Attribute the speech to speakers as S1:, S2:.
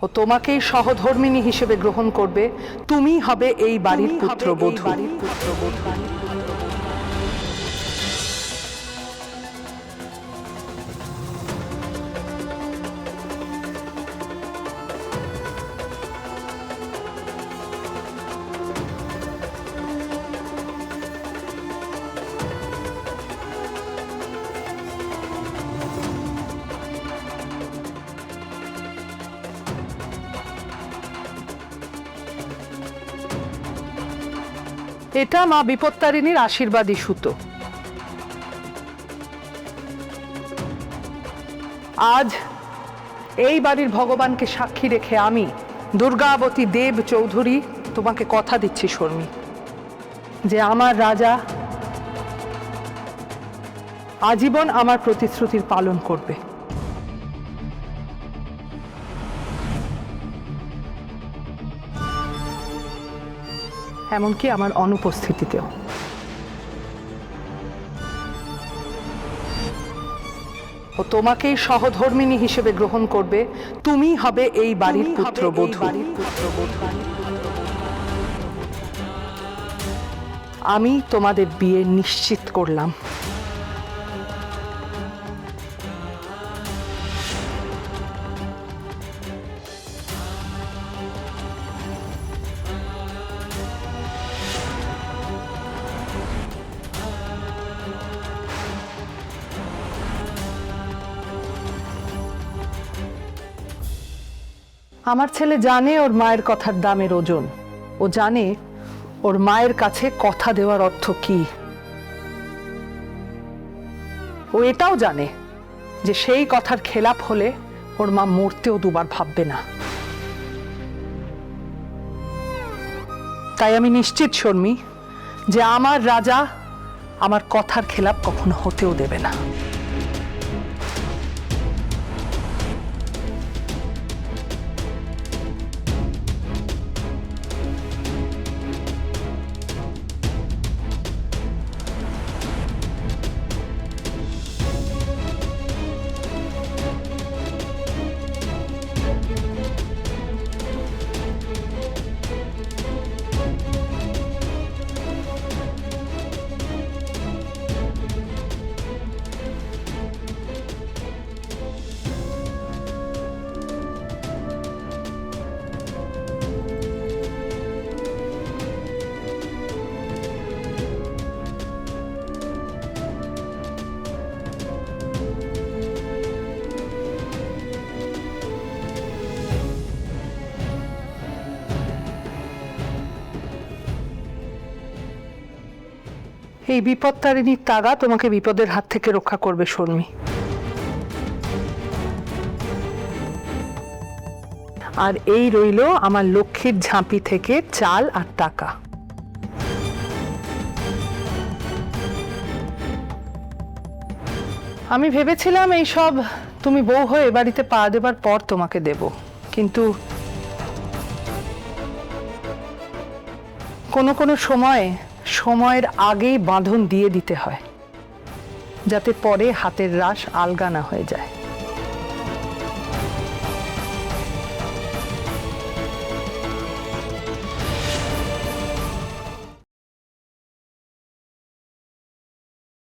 S1: ও তোমাকেই সহধর্মিণী হিসেবে গ্রহণ করবে। তুমি হবে এই বাড়ির পুত্রবধূ। এটা মা বিপত্তারিণীর আশীর্বাদী সুতো। আজ এই বাড়ির ভগবানকে সাক্ষী রেখে আমি দুর্গাবতী দেব চৌধুরী তোমাকে কথা দিচ্ছি শর্মী, যে আমার রাজা আজীবন আমার প্রতিশ্রুতির পালন করবে। এমনকি আমার অনুপস্থিতিতেও। ও তোমাকেই সহধর্মিণী হিসেবে গ্রহণ করবে। তুমি হবে এই বাড়ির পুত্রবধূ। আমি তোমাদের বিয়ে নিশ্চিত করলাম। আমার ছেলে জানে ওর মায়ের কথার দামের ওজন। ও জানে ওর মায়ের কাছে কথা দেওয়ার অর্থ কি। ও এটাও জানে যে সেই কথার খেলাপ হলে ওর মা মরতেও দুবার ভাববে না। তাই আমি নিশ্চিত শর্মী যে আমার রাজা আমার কথার খেলাপ কখনো হতেও দেবে না। এই বিপত্তারিণীর তাগা তোমাকে বিপদের হাত থেকে রক্ষা করবে শর্মী। আর এই রইল আমার লক্ষ্মীর ঝাঁপি থেকে চাল আর টাকা। আমি ভেবেছিলাম এই সব তুমি বউ হয়ে এ বাড়িতে পা দেবার পর তোমাকে দেব, কিন্তু কোনো কোনো সময়ের আগেই বাঁধন দিয়ে দিতে হয়, যাতে পরে হাতের রাশ আলগা না হয়ে যায়।